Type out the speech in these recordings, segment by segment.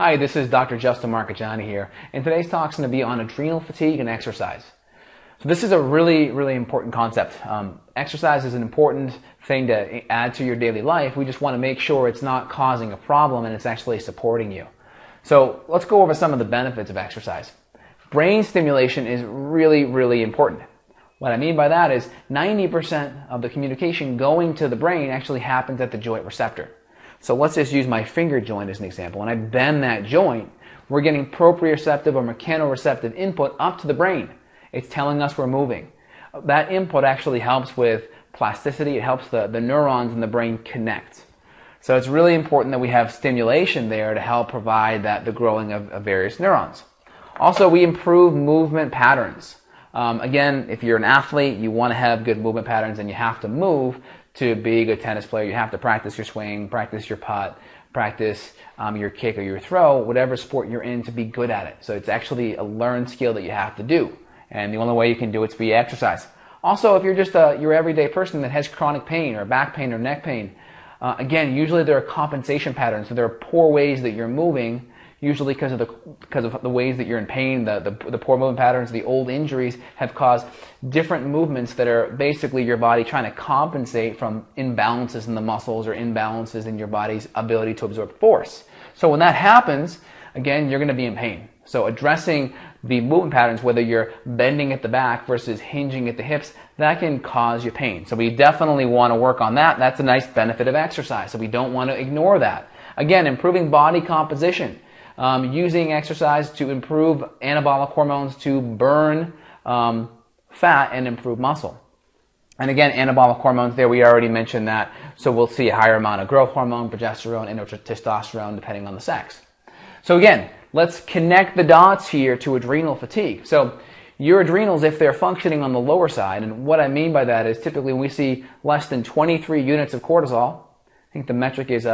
Hi, this is Dr. Justin Marcagiani here, and today's talk is going to be on adrenal fatigue and exercise. So this is a really important concept. Exercise is an important thing to add to your daily life. We just want to make sure it's not causing a problem and it's actually supporting you. So let's go over some of the benefits of exercise. Brain stimulation is really important. What I mean by that is 90% of the communication going to the brain actually happens at the joint receptor. So let's just use my finger joint as an example. When I bend that joint, we're getting proprioceptive or mechanoreceptive input up to the brain. It's telling us we're moving. That input actually helps with plasticity. It helps the neurons in the brain connect. So it's really important that we have stimulation there to help provide the growing of various neurons. Also, we improve movement patterns. Again, if you're an athlete, you want to have good movement patterns and you have to move to be a good tennis player. You have to practice your swing, practice your putt, practice your kick or your throw, whatever sport you're in, to be good at it. So it's actually a learned skill that you have to do. And the only way you can do it is via exercise. Also, if you're just your everyday person that has chronic pain or back pain or neck pain, again, usually there are compensation patterns. So there are poor ways that you're moving, usually because of the ways that you're in pain, the poor movement patterns, the old injuries have caused different movements that are basically your body trying to compensate from imbalances in the muscles or imbalances in your body's ability to absorb force. So when that happens, again, you're going to be in pain. So addressing the movement patterns, whether you're bending at the back versus hinging at the hips, that can cause you pain. So we definitely want to work on that. That's a nice benefit of exercise. So we don't want to ignore that. Again, improving body composition. Using exercise to improve anabolic hormones to burn fat and improve muscle. And again, anabolic hormones there, we already mentioned that. So we'll see a higher amount of growth hormone, progesterone, and testosterone depending on the sex. So again, let's connect the dots here to adrenal fatigue. So your adrenals, if they're functioning on the lower side, and what I mean by that is typically when we see less than 23 units of cortisol, I think the metric is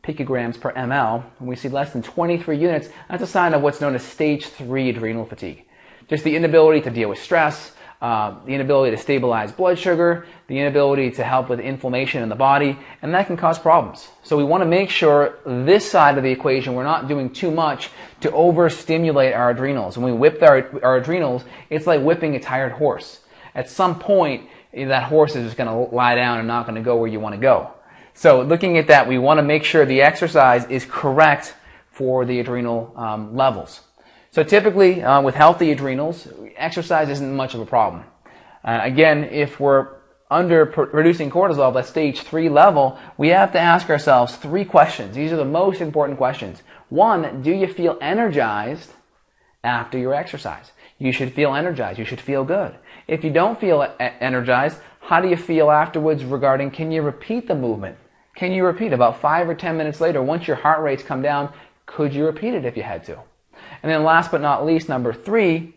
picograms per ml, when we see less than 23 units, that's a sign of what's known as stage 3 adrenal fatigue. Just the inability to deal with stress, the inability to stabilize blood sugar, the inability to help with inflammation in the body, and that can cause problems. So we want to make sure this side of the equation, we're not doing too much to overstimulate our adrenals. When we whip our adrenals, it's like whipping a tired horse. At some point, that horse is just going to lie down and not going to go where you want to go. So looking at that, we want to make sure the exercise is correct for the adrenal levels. So typically, with healthy adrenals, exercise isn't much of a problem. Again, if we're under producing cortisol, that stage 3 level, we have to ask ourselves 3 questions. These are the most important questions. 1, do you feel energized after your exercise? You should feel energized. You should feel good. If you don't feel energized, how do you feel afterwards regarding, can you repeat the movement? Can you repeat about 5 or 10 minutes later, once your heart rates come down, could you repeat it if you had to? And then last but not least, number 3,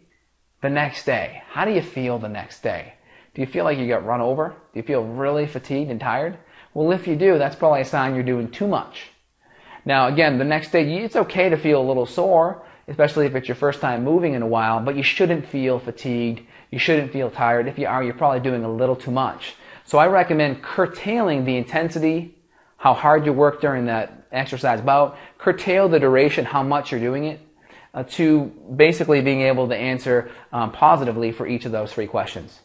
the next day. How do you feel the next day? Do you feel like you got run over? Do you feel really fatigued and tired? Well, if you do, that's probably a sign you're doing too much. Now, again, the next day, it's okay to feel a little sore, especially if it's your first time moving in a while, but you shouldn't feel fatigued. You shouldn't feel tired. If you are, you're probably doing a little too much. So I recommend curtailing the intensity, how hard you work during that exercise bout, curtail the duration, how much you're doing it, to basically being able to answer positively for each of those 3 questions.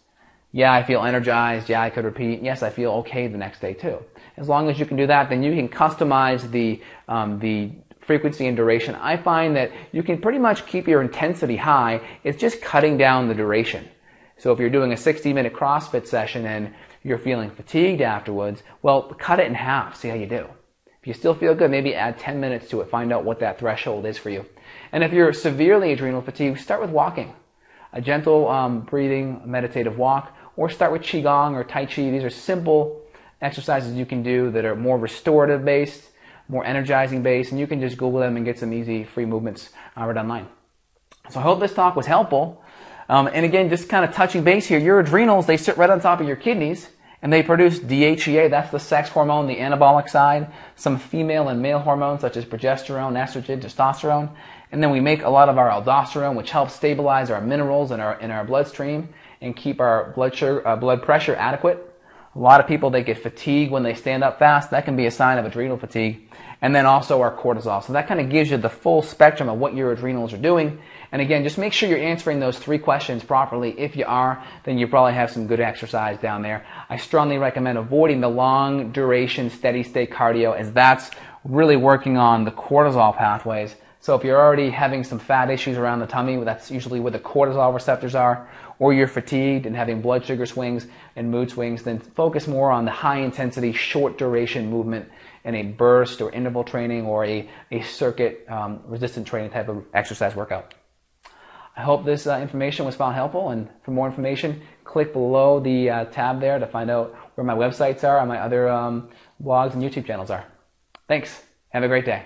Yeah, I feel energized. Yeah, I could repeat. Yes, I feel okay the next day too. As long as you can do that, then you can customize the frequency and duration. I find that you can pretty much keep your intensity high. It's just cutting down the duration. So if you're doing a 60-minute CrossFit session and you're feeling fatigued afterwards, well, cut it in half. See how you do. If you still feel good, maybe add 10 minutes to it. Find out what that threshold is for you. And if you're severely adrenal fatigued, start with walking. A gentle breathing, meditative walk, or start with Qigong or Tai Chi. These are simple exercises you can do that are more restorative based, more energizing based, and you can just Google them and get some easy free movements right online. So I hope this talk was helpful. And again, just kind of touching base here, your adrenals, they sit right on top of your kidneys, and they produce DHEA, that's the sex hormone, the anabolic side, some female and male hormones such as progesterone, estrogen, testosterone, and then we make a lot of our aldosterone, which helps stabilize our minerals in our bloodstream and keep our blood pressure adequate. A lot of people, they get fatigued when they stand up fast. That can be a sign of adrenal fatigue. And then also our cortisol. So that kind of gives you the full spectrum of what your adrenals are doing. And again, just make sure you're answering those 3 questions properly. If you are, then you probably have some good exercise down there. I strongly recommend avoiding the long duration steady state cardio, as that's really working on the cortisol pathways. So if you're already having some fat issues around the tummy, that's usually where the cortisol receptors are, or you're fatigued and having blood sugar swings and mood swings, then focus more on the high intensity, short duration movement in a burst or interval training or a circuit resistant training type of exercise workout. I hope this information was found helpful, and for more information, click below the tab there to find out where my websites are and my other blogs and YouTube channels are. Thanks. Have a great day.